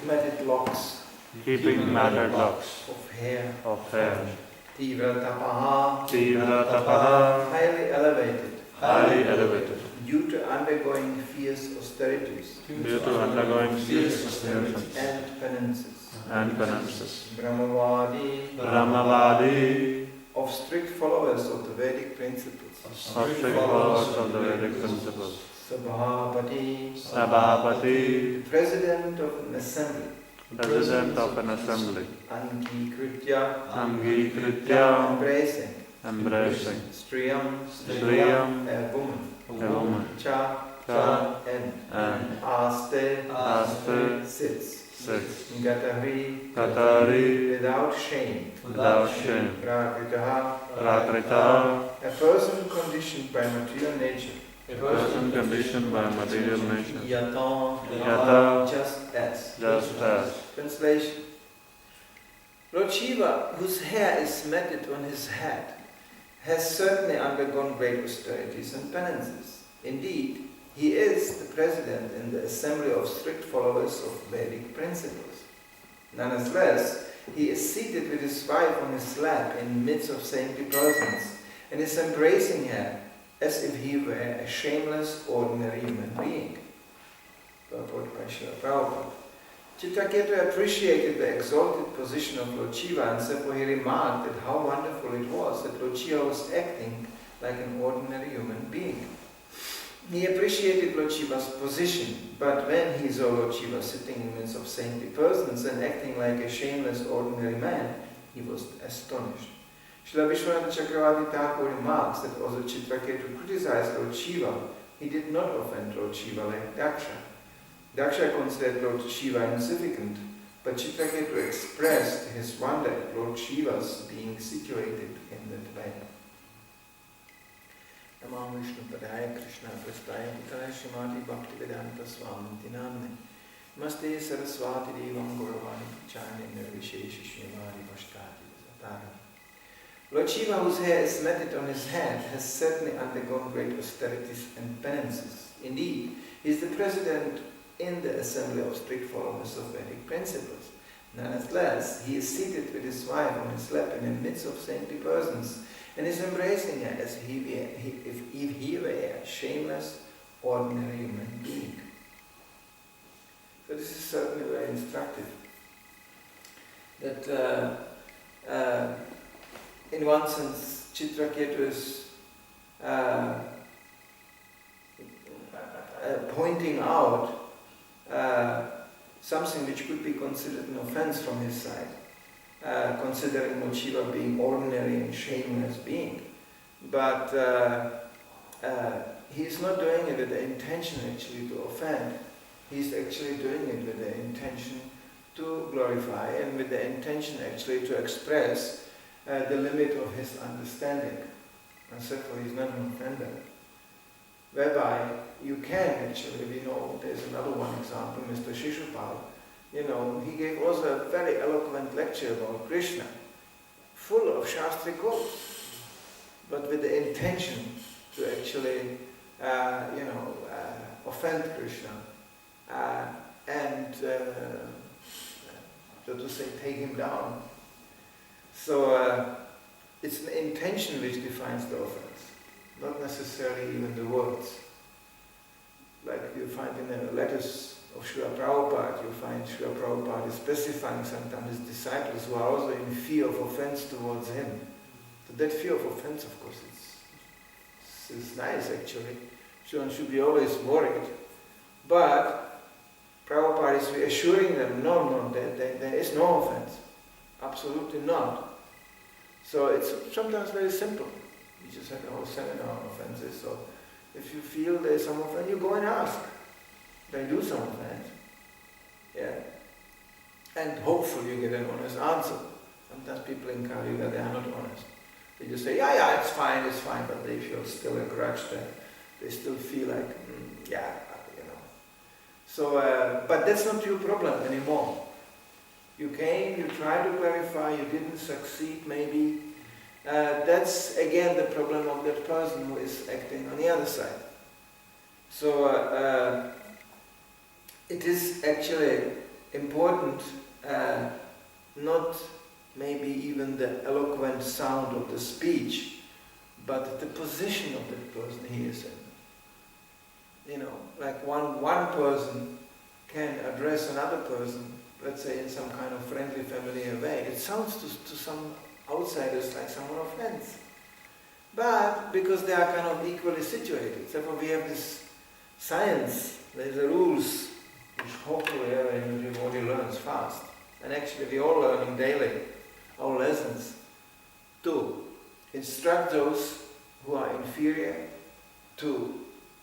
matted locks of hair. Tivra tapaha, highly elevated, due to undergoing fierce austerities and penances. Brahmavadi, of strict followers of the Vedic principles. Sabhapati, president of an assembly. Angikritya, embracing. Striyam, a woman. Cha, and. Aste, sits. Gatari, without shame. Prakrita, a person conditioned by material nature. Yata, just as. Translation. Lord Shiva, whose hair is matted on his head, has certainly undergone great austerities and penances. Indeed, he is the president in the assembly of strict followers of Vedic principles. Nonetheless, he is seated with his wife on his lap in the midst of saintly persons and is embracing her as if he were a shameless, ordinary human being. Purport by Srila Prabhupada. Chitraketu appreciated the exalted position of Lord Shiva, and therefore he remarked that how wonderful it was that Lord Shiva was acting like an ordinary human being. He appreciated Lord Shiva's position, but when he saw Lord Shiva sitting in the midst of saintly persons and acting like a shameless, ordinary man, he was astonished. Srila Vishwanath Chakravarti Thakur remarks that although Chitraketu criticized Lord Shiva, he did not offend Lord Shiva like Daksha. Daksha considered Lord Shiva insignificant, but Chitraketu expressed his wonder at Lord Shiva's being situated in that way. Namo Vishnu Padaya Krishna Prastaya Putaya Shrimati Bhaktivedanta Swami Namne Namaste Saraswati Devam Gauravani Pachani Nirvishesha Shrimati Vashtati Satara. Lord Shiva, whose hair is matted on his head, has certainly undergone great austerities and penances. Indeed, he is the president in the assembly of strict followers of Vedic principles. Nonetheless, he is seated with his wife on his lap in the midst of saintly persons and is embracing her as if he were a shameless, ordinary human being. So this is certainly very instructive. That in one sense, Chitraketu is pointing out something which could be considered an offense from his side, considering Lord Shiva being ordinary and shameless being. But he is not doing it with the intention actually to offend. He is actually doing it with the intention to glorify and with the intention actually to express the limit of his understanding. And therefore he is not an offender. Whereby you can actually, we know, there's another one example, Mr. Shishupal, he gave also a very eloquent lecture about Krishna, full of Shastri quotes, but with the intention to actually, offend Krishna and, so to say, take him down. So it's an intention which defines the offense, not necessarily even the words. Like you find in the letters of Srila Prabhupada, you find Srila Prabhupada is specifying sometimes his disciples who are also in fear of offense towards him. So that fear of offense, of course, it's nice actually. One should be always worried. But Prabhupada is reassuring them, no, there is no offense. Absolutely not. So it's sometimes very simple. We just had a whole seminar on offenses. So if you feel there's some offense, you go and ask. They do some offense. Yeah. And hopefully you get an honest answer. Sometimes people in Kali Yuga, they are not honest. They just say, yeah, it's fine, but they feel still a grudge there. They still feel like, So, but that's not your problem anymore. You came, you tried to clarify, you didn't succeed maybe. That's again the problem of that person who is acting on the other side. So it is actually important, not maybe even the eloquent sound of the speech, but the position of the person he is in. You know, like one person can address another person, let's say in some kind of friendly, familiar way. It sounds to some outsiders like someone of friends. But because they are kind of equally situated, therefore we have this science, there's the rules, which hopefully everybody learns fast. And actually we're all learning daily our lessons to instruct those who are inferior, to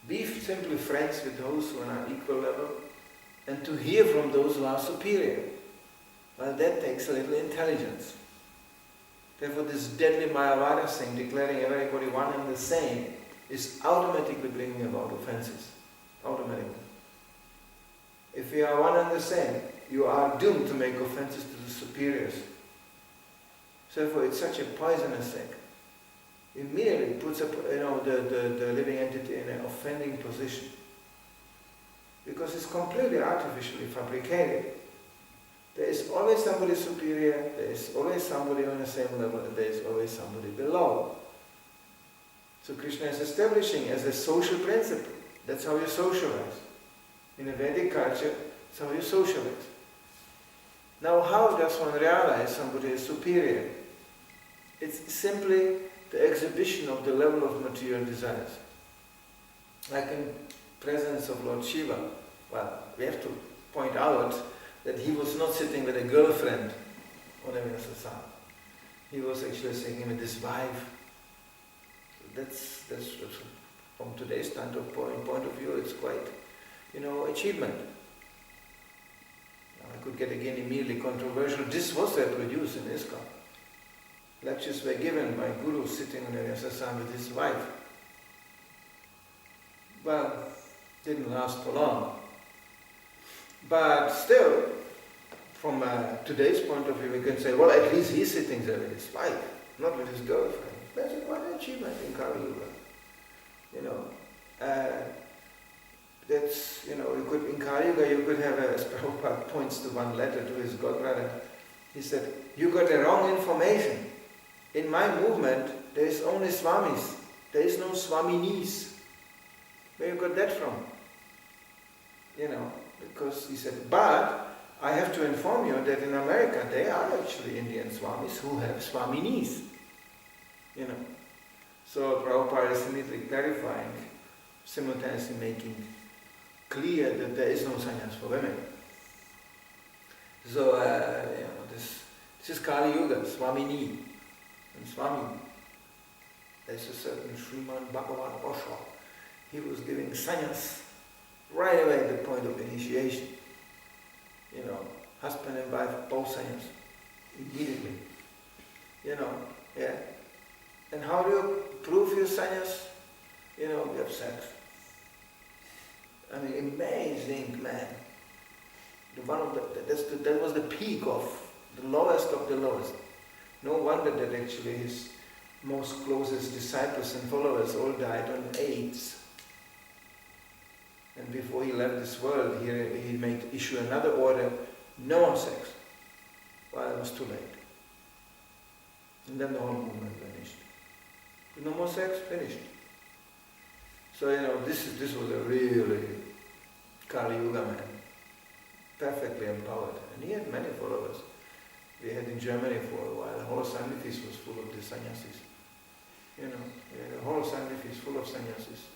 be simply friends with those who are on equal level, and to hear from those who are superior. Well, that takes a little intelligence. Therefore, this deadly Mayavada thing, declaring everybody one and the same, is automatically bringing about offenses. Automatically. If we are one and the same, you are doomed to make offenses to the superiors. Therefore, it's such a poisonous thing. Immediately puts up, the living entity in an offending position. Because it's completely artificially fabricated. There is always somebody superior, there is always somebody on the same level, and there is always somebody below. So Krishna is establishing as a social principle. That's how you socialize. In a Vedic culture, that's how you socialize. Now, how does one realize somebody is superior? It's simply the exhibition of the level of material desires. Like in presence of Lord Shiva. Well, we have to point out that he was not sitting with a girlfriend on a Vyasa. He was actually sitting with his wife. That's from today's point of view, it's quite, achievement. Now, I could get again immediately controversial. This was reproduced in ISKCON. Lectures were given by Guru sitting on a Vyasa with his wife. Well, didn't last for long. But still, from today's point of view, we can say, well, at least he's sitting there with his wife, not with his girlfriend. That's quite an achievement in Kali Yuga. That's, in Kali Yuga, you could have, as Prabhupada points to one letter to his godbrother, he said, you got the wrong information. In my movement, there is only Swamis. There is no Swaminis. Where you got that from? Because he said, but I have to inform you that in America there are actually Indian Swamis who have Swaminis. So Prabhupada is immediately clarifying, simultaneously making clear that there is no sannyas for women. So, this is Kali Yuga, Swamini and Swami. There's a certain Sriman Bhagavan Osho. He was giving sannyas right away at the point of initiation. Husband and wife, both sannyas, immediately. And how do you prove your sannyas? We have sex. I mean, amazing man. That was the peak of the lowest of the lowest. No wonder that actually his most closest disciples and followers all died on AIDS. And before he left this world, he made issue another order, no more sex. Well, it was too late. And then the whole movement vanished. No more sex, finished. So, this was a really Kali Yuga man. Perfectly empowered. And he had many followers. We had in Germany for a while, the whole Sannithis was full of the sannyasis. The whole Sannithis full of sannyasis.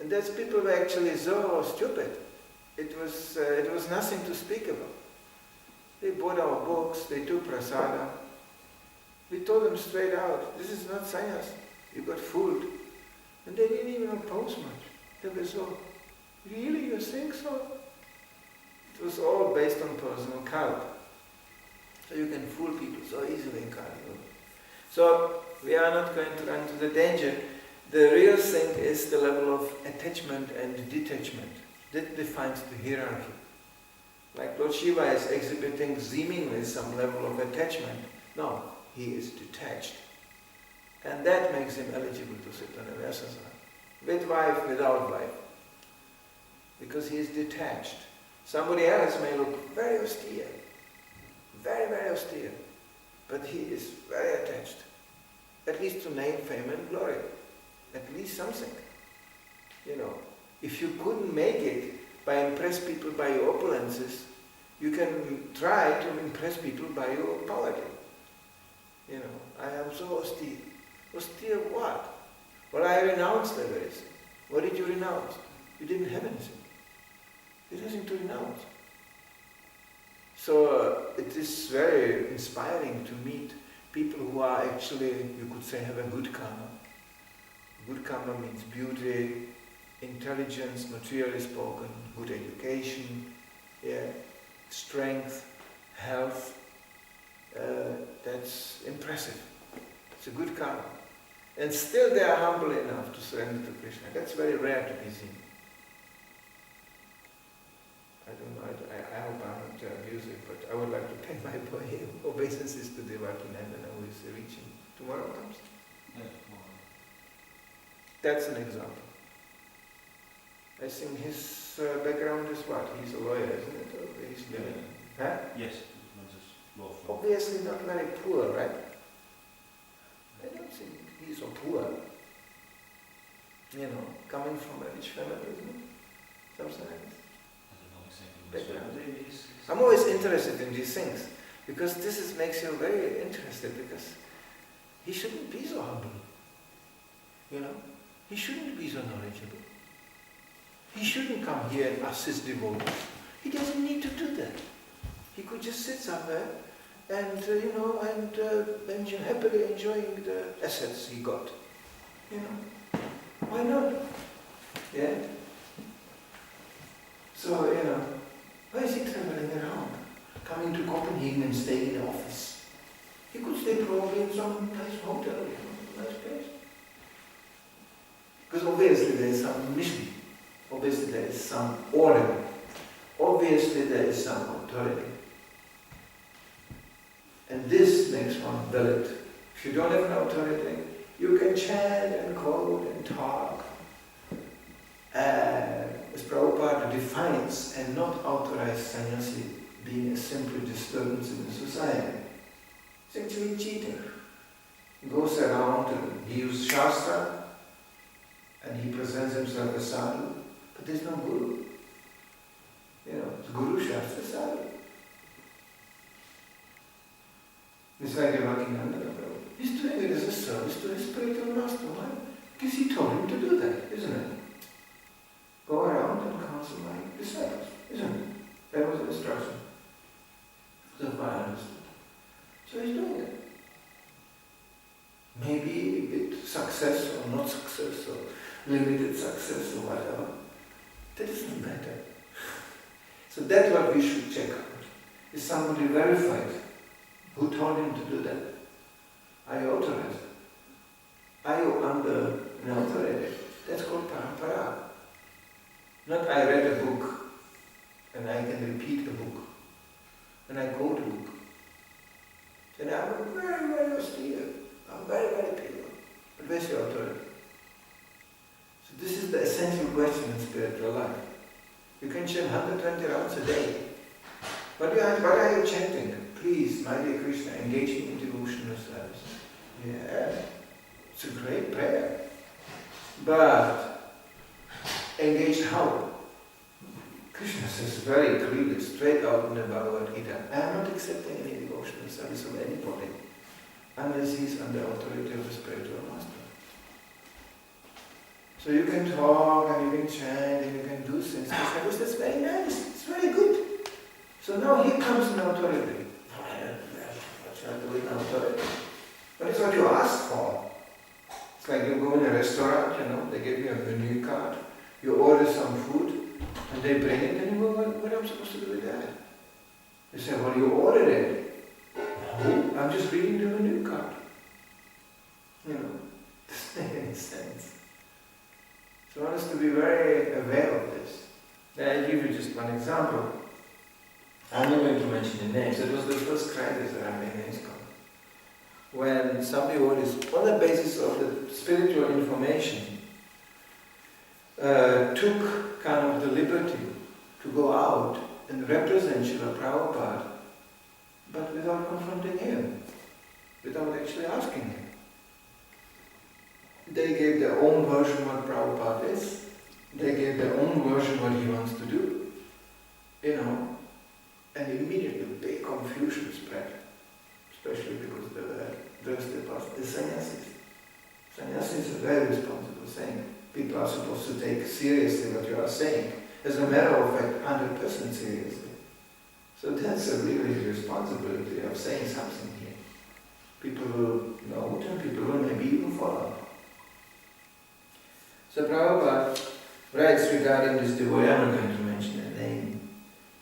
And those people were actually so stupid. It was nothing to speak about. They bought our books, they took prasada. We told them straight out, this is not sannyas, you got fooled. And they didn't even oppose much. They were so, really, you think so? It was all based on personal cult. So you can fool people so easily in Kali Yuga. So we are not going to run into the danger. The real thing is the level of attachment and detachment. That defines the hierarchy. Like Lord Shiva is exhibiting seemingly some level of attachment. No, he is detached. And that makes him eligible to sit on a Vyasasana. With wife, without wife. Because he is detached. Somebody else may look very austere, very, very austere, but he is very attached, at least to name, fame and glory, at least something. You know, if you couldn't make it by impress people by your opulences, you can try to impress people by your poverty. You know, I am so austere. Austere what? Well, I renounced everything. What did you renounce? You didn't have anything. There's nothing to renounce. So it is very inspiring to meet people who are actually, you could say, have a good karma. Good karma means beauty, intelligence, materially spoken, good education, yeah, strength, health. That's impressive. It's a good karma. And still they are humble enough to surrender to Krishna. That's very rare to be seen. I don't know, I hope I'm not abusive, but I would like to pay my obeisances to Devaki Nandana, who is reaching tomorrow comes. Yes, tomorrow. That's an example. I think his background is what? He's a lawyer, isn't it? Or he's living. Huh? Yes, it's law firm. Obviously not very poor, right? I don't think he's so poor. You know, coming from a rich family, isn't it? Something like this. I'm always interested in these things because this makes you very interested, because he shouldn't be so humble. You know, he shouldn't be so knowledgeable. He shouldn't come here and assist devotees. He doesn't need to do that. He could just sit somewhere and and happily enjoying the assets he got. You know, why not? Yeah. So why is he traveling around, coming to Copenhagen and staying in the office? He could stay probably in some nice hotel, nice place. Because obviously there is some mission, obviously there is some order, obviously there is some authority. And this makes one valid. If you don't have an authority, you can chant and quote and talk. As Prabhupada defines, and not authorize sannyasi being a simple disturbance in the society. It's actually cheating. He goes around and he uses Shastra and he presents himself as sadhu, but there's no guru. It's Guru Shastra Sadhu. It's like Devaki Nandana Prabhu. He's doing it as a service to his spiritual master. Why? Because he told him to do that, isn't it? Go around and counsel my disciples, isn't it? That was the instruction. So far I understood. So he's doing it. Maybe a bit success or not success or limited success or whatever. That doesn't matter. So that's what we should check out. Is somebody verified? Who told him to do that? Are you authorized? Are you under an authority? That's called parampara. Not I read a book and I can repeat a book and I quote a book. Then I'm very, very austere. I'm very, very pure. But where's your authority? So this is the essential question in spiritual life. You can chant 120 rounds a day. What are you chanting? Please, my dear Krishna, engage me in devotional service. Yeah, it's a great prayer. But engaged how? Krishna says very clearly, straight out in the Bhagavad Gita, I am not accepting any devotional service of anybody unless he is under authority of the spiritual master. So you can talk and you can chant and you can do things. Krishna goes, that's very nice, it's very good. So now here comes an authority. What shall I do with an authority? But it's what you ask for. It's like you go in a restaurant, they give you a menu card, you order some food, and they bring it, and you go, what am I supposed to do with that? You say, well, you ordered it. No, I'm just reading the menu card. Doesn't make any sense. So one has to be very aware of this. Then I give you just one example. I'm not going to mention the names. It was the first crisis that I made in ISKCON. When some devotees, on the basis of the spiritual information, took kind of the liberty to go out and represent Srila Prabhupada, but without confronting him, without actually asking him. They gave their own version what Prabhupada is. They gave their own version what he wants to do. And immediately big confusion spread, especially because there were the sannyasis. Sannyasis are very responsible saying. People are supposed to take seriously what you are saying. As a matter of fact, 100% seriously. So that's a really responsibility of saying something here. People will note and people will maybe even follow. So Prabhupada writes regarding this devotee, I'm not going to mention the name.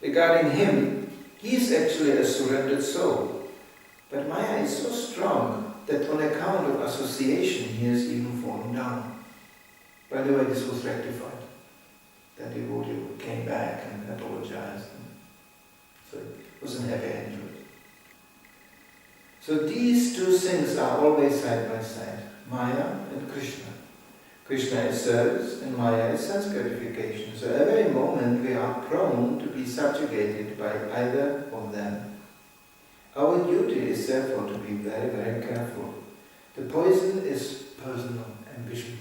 Regarding him, he is actually a surrendered soul. But Maya is so strong that on account of association he has even fallen down. By the way, this was rectified. That devotee came back and apologized. So it was an happy end to it. So these two things are always side by side, Maya and Krishna. Krishna is service and Maya is sense gratification. So every moment we are prone to be subjugated by either of them. Our duty is therefore to be very, very careful. The poison is personal ambition.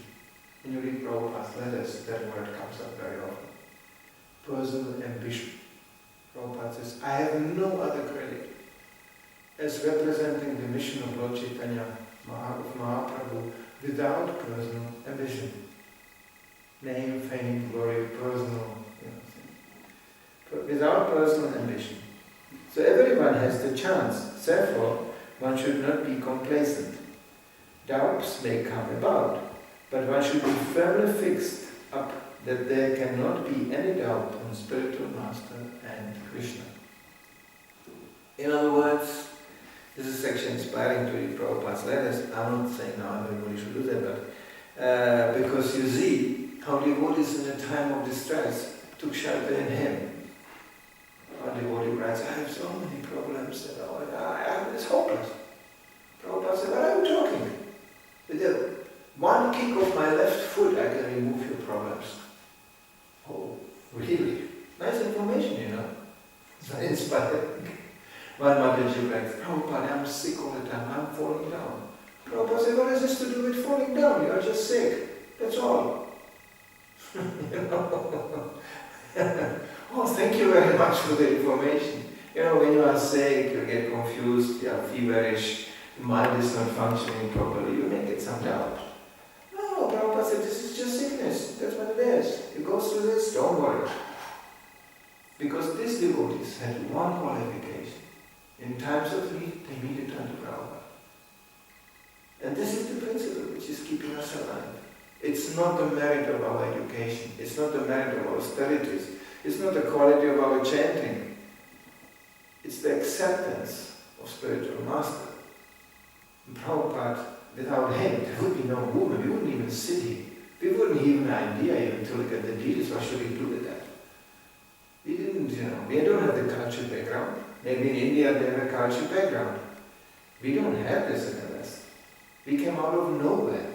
When you read Prabhupada's letters, that word comes up very often. Personal ambition. Prabhupada says, I have no other credit as representing the mission of Lord Chaitanya Mahaprabhu without personal ambition. Name, fame, glory, personal, without personal ambition. So everyone has the chance. Therefore, one should not be complacent. Doubts may come about, but one should be firmly fixed up that there cannot be any doubt on spiritual master and Krishna. In other words, this is actually inspiring to read Prabhupada's letters. I'm not saying now everybody should do that, but because you see how devotees in a time of distress took shelter in him. One devotee writes, I have so many problems, it's hopeless. Prabhupada said, what are you talking? With one kick of my left foot, I can remove your problems. Oh, really? Nice information, It's very inspiring. One Mataji writes, Prabhupada, I'm sick all the time, I'm falling down. Prabhupada said, what has this to do with falling down? You are just sick. That's all. Oh, thank you very much for the information. When you are sick, you get confused, you are feverish, your mind is not functioning properly, you may get some doubt. No, Prabhupada said, this is just sickness. That's what it is. You go through this, don't worry. Because these devotees had one qualification. In times of need, they need to turn to Prabhupada. And this is the principle which is keeping us alive. It's not the merit of our education. It's not the merit of our austerities. It's not the quality of our chanting. It's the acceptance of spiritual master. And Prabhupada, without him, there would be no movement. We wouldn't even sit here. We wouldn't have an idea even to look at the details. What should we do with that? We didn't, we don't have the cultural background. Maybe in India they have a cultural background. We don't have this in the West. We came out of nowhere.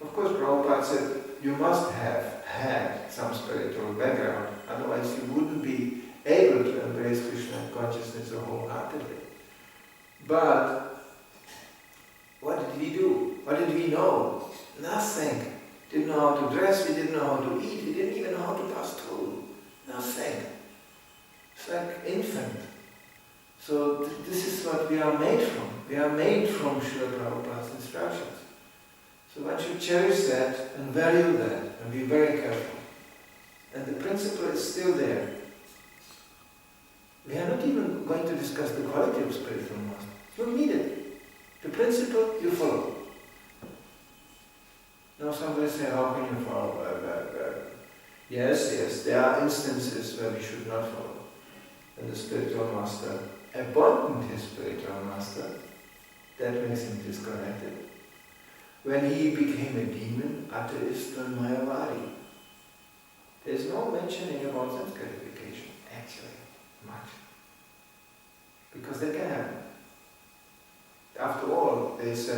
Of course, Prabhupada said, you must have had some spiritual background, otherwise you wouldn't be able to embrace Krishna consciousness wholeheartedly. But what did we do? What did we know? Nothing. Didn't know how to dress, we didn't know how to eat, we didn't even know how to pass through. Nothing. It's like infant. So this is what we are made from. We are made from Srila Prabhupada's instructions. So one should cherish that and value that and be very careful. And the principle is still there. We are not even going to discuss the quality of spiritual master. It's not needed. The principle you follow. Now somebody say, how can you follow? Yes, there are instances where we should not follow. And the spiritual master abandoned his spiritual master. That makes him disconnected. When he became a demon, atheist and Mayavadi. There's no mentioning about sense gratification, actually, much. Because that can happen. After all, there's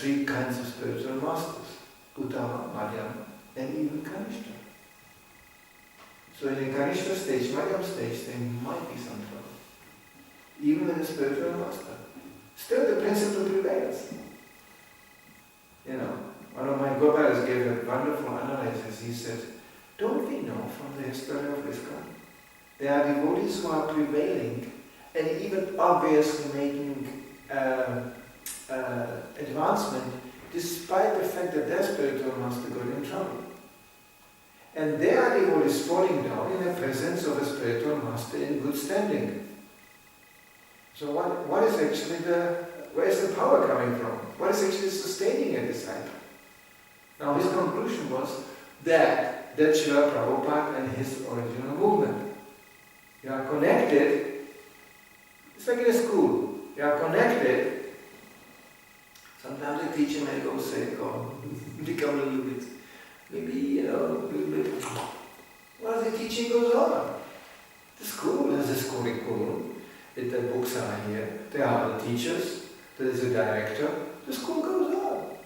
three kinds of spiritual masters. Uttama, Madhyama, and even Kanishta. So in the Kanishta stage, Madhyam stage, there might be some trouble. Even with the spiritual master. Still the principle prevails. You know, one of my Gopalas gave a wonderful analysis. He said, don't we know from the history of ISKCON? There are devotees who are prevailing and even obviously making advancement despite the fact that their spiritual master got in trouble. And there are devotees falling down in the presence of a spiritual master in good standing. So what is actually where is the power coming from? What is actually sustaining a disciple? Now his conclusion was that that's Srila Prabhupada and his original movement. You are connected, it's like in a school, you are connected. Sometimes the teacher may go sick or become a little bit, maybe, a little bit, well, the teaching goes on. The school has this curriculum, the books are here, there are the teachers, there is a director, the school goes on.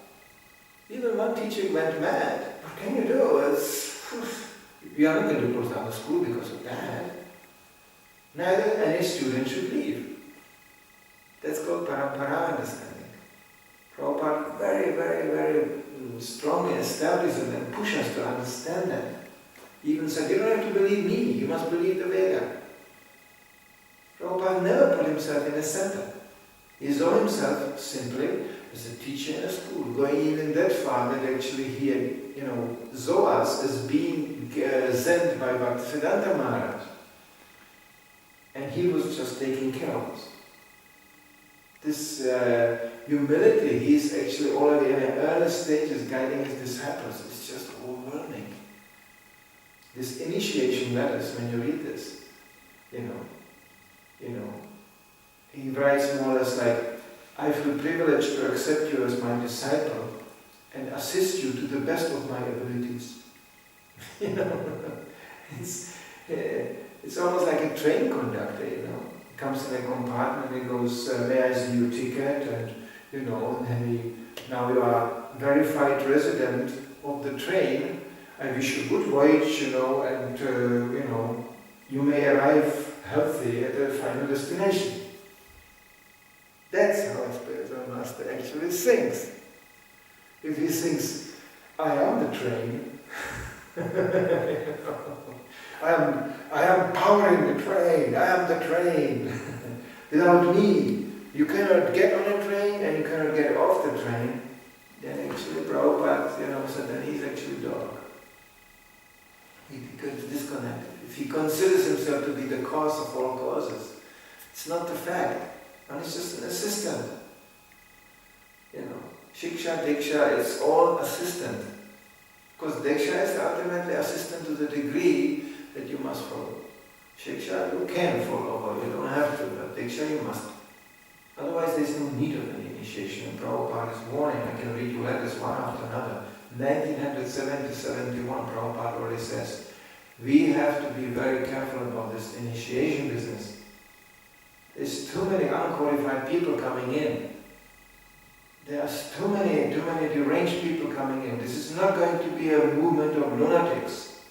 Even one teacher went mad. What can you do? We are not going to close down the school because of that. Neither any student should leave. That's called parampara understanding. Prabhupada very, very, very strongly established it and pushed us to understand that. He even said, you don't have to believe me, you must believe the Veda. Prabhupada never put himself in the center. He saw himself simply as a teacher in a school, going even that far that actually he had, saw us as being sent by Bhaktisiddhanta Maharaj. And he was just taking care of us. This humility, he's actually already in the early stages guiding his disciples. It's just overwhelming. This initiation letters, when you read this, he writes more or less like, I feel privileged to accept you as my disciple and assist you to the best of my abilities. It's almost like a train conductor, Comes in a compartment and goes, may I see your ticket? And, and then now you are verified resident of the train. I wish you good voyage, and, you may arrive healthy at the final destination. That's how a spiritual master actually thinks. If he thinks, I am the train, I am powering the train, I am the train. Without me, you cannot get on a train and you cannot get off the train. Then actually Prabhupada, said then he's actually dog. He becomes disconnected. If he considers himself to be the cause of all causes, it's not the fact. And it's just an assistant. Shiksha, Diksha, it's all assistant. Because Diksha is ultimately assistant to the degree that you must follow. Shiksha, you can follow, but you don't have to, but Diksha you must. Otherwise there's no need of an initiation. And Prabhupada is warning, I can read you letters one after another. 1970-71, Prabhupada already says, we have to be very careful about this initiation business. There's too many unqualified people coming in. There's too many deranged people coming in. This is not going to be a movement of lunatics.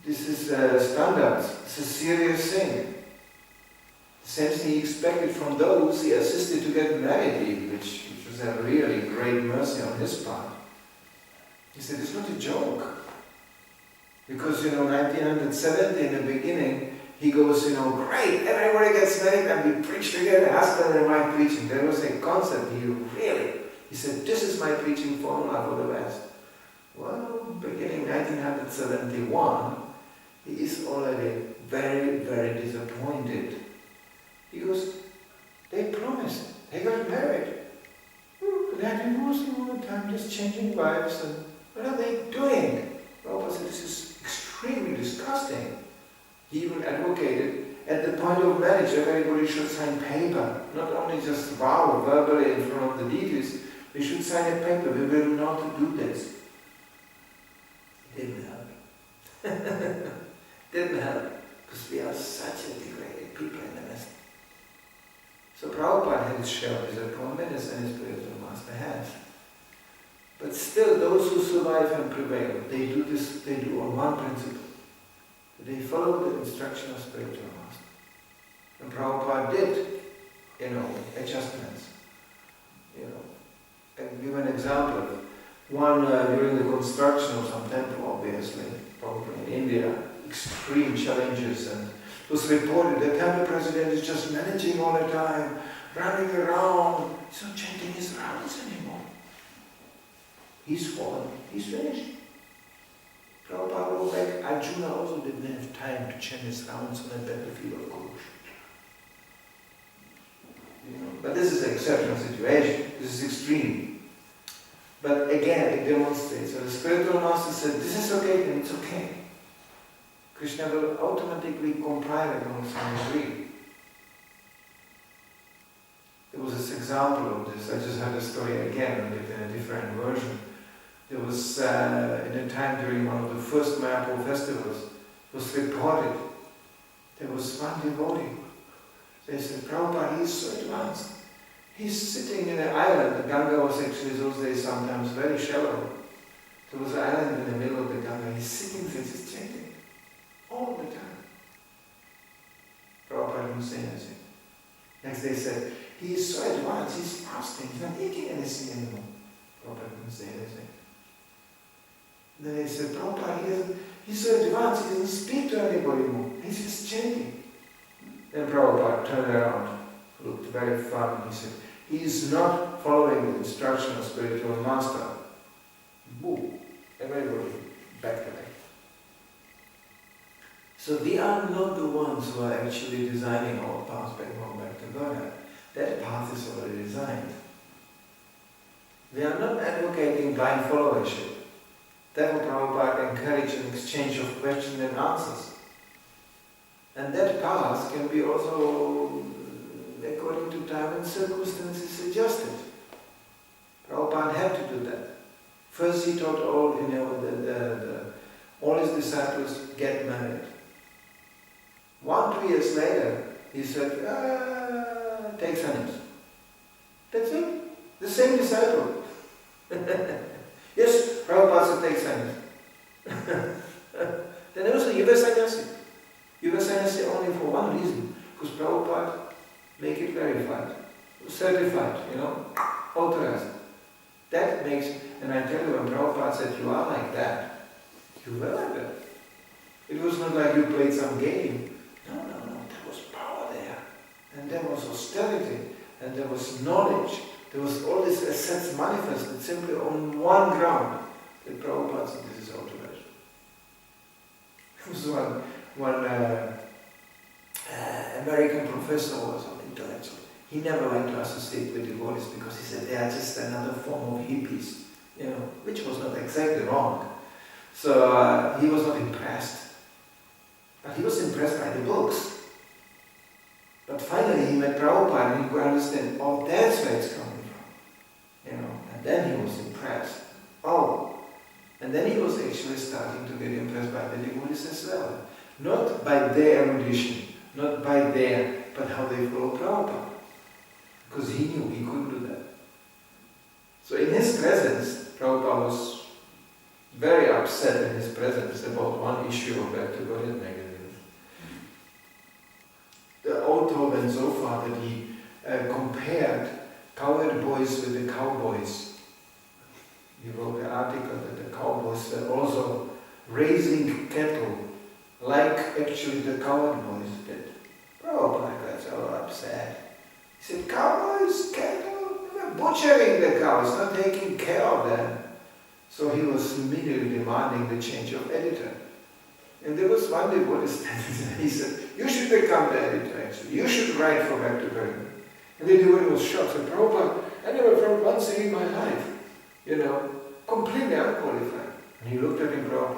This is standards. It's a serious thing. The same thing he expected from those he assisted to get married, which was a really great mercy on his part. He said, it's not a joke. Because, 1970 in the beginning, he goes, great, everybody gets married and we preach together, husband and wife preaching. There was a concept, he said, this is my preaching formula for the West. Well, beginning 1971, he is already very, very disappointed. He goes, they promised, they got married. They're divorcing all the time, just changing wives, and what are they doing? Prabhupada said, this is extremely disgusting. He even advocated, at the point of marriage, everybody should sign paper. Not only just vow verbally in front of the deities, we should sign a paper, we will not do this. It didn't help. Didn't help, because we are such a degraded people in the West. So Prabhupada had his share of disappointment, and his spiritual master has. But still, those who survive and prevail, they do on one principle. They followed the instruction of spiritual master. And Prabhupada did, adjustments. And give an example. One during the construction of some temple, obviously, probably in India, extreme challenges, and it was reported the temple president is just managing all the time, running around, he's not chanting his rounds anymore. He's fallen, he's finished. Prabhupada wrote back, Arjuna also didn't have time to chant his rounds on the battlefield of Kurukshetra. But this is an exceptional situation, this is extreme. But again, it demonstrates. So the spiritual master said, this is okay, then it's okay. Krishna will automatically compile it on some degree. There was this example of this. I just heard the story again, and in a different version. There was, in a time during one of the first Mayapur festivals, it was reported, there was one devotee. They said, Prabhupada, he is so advanced. He's sitting in an island. The Ganga was actually those days sometimes very shallow. There was an island in the middle of the Ganga. He's sitting there just chanting all the time. Prabhupada didn't say anything. Next they said, he is so advanced, he's fasting, he's not eating anything anymore. Prabhupada didn't say anything. Then they said, Prabhupada, he's so advanced, he doesn't speak to anybody more. He's just chanting. Then Prabhupada turned around, looked very firm, and he said, he is not following the instruction of spiritual master. Boom. Everybody back away. So we are not the ones who are actually designing our path back to God. That path is already designed. We are not advocating blind followership. Therefore Prabhupada encouraged an exchange of questions and answers. And that path can be also, according to time and circumstances, adjusted. Prabhupada had to do that. First he taught all, all his disciples get married. 1-2 years later, he said, take sannyas. That's it. The same disciple. Yes, Prabhupada said take sannyas. Then also you were sannyasi. You were sannyasi only for one reason, because Prabhupada make it verified, certified, authorized. That makes, and I tell you, when Prabhupada said you are like that, you were like that. It was not like you played some game. No, there was power there. And there was austerity, and there was knowledge. There was all these assets manifested simply on one ground. The Prabhupada said this is authorized. There was one American professor was an intellectual. He never went to associate with devotees because he said they are just another form of hippies, which was not exactly wrong. So he was not impressed. But he was impressed by the books. But finally he met Prabhupada and he could understand, oh, that's where it's coming from. And then he was impressed. Oh. And then he was actually starting to get impressed by the devotees as well. Not by their erudition, not by their, but how they follow Prabhupada. Because he knew he couldn't do that. So in his presence, Prabhupada was very upset in his presence about one issue of Back to Godhead magazine. The author went so far that he compared cowherd boys with the cowboys. He wrote an article that the cowboys were also raising cattle like actually the cowherd boys did. Prabhupada got so upset. He said, cowboys, cattle, they were butchering the cows, not taking care of them. So he was immediately demanding the change of editor. And there was one devotee standing there, he said, you should become the editor actually, you should write for Back to Godhead. And the devotee was shocked, said, Prabhupada, I never wrote one thing in my life, completely unqualified. And he looked at him, Prabhupada.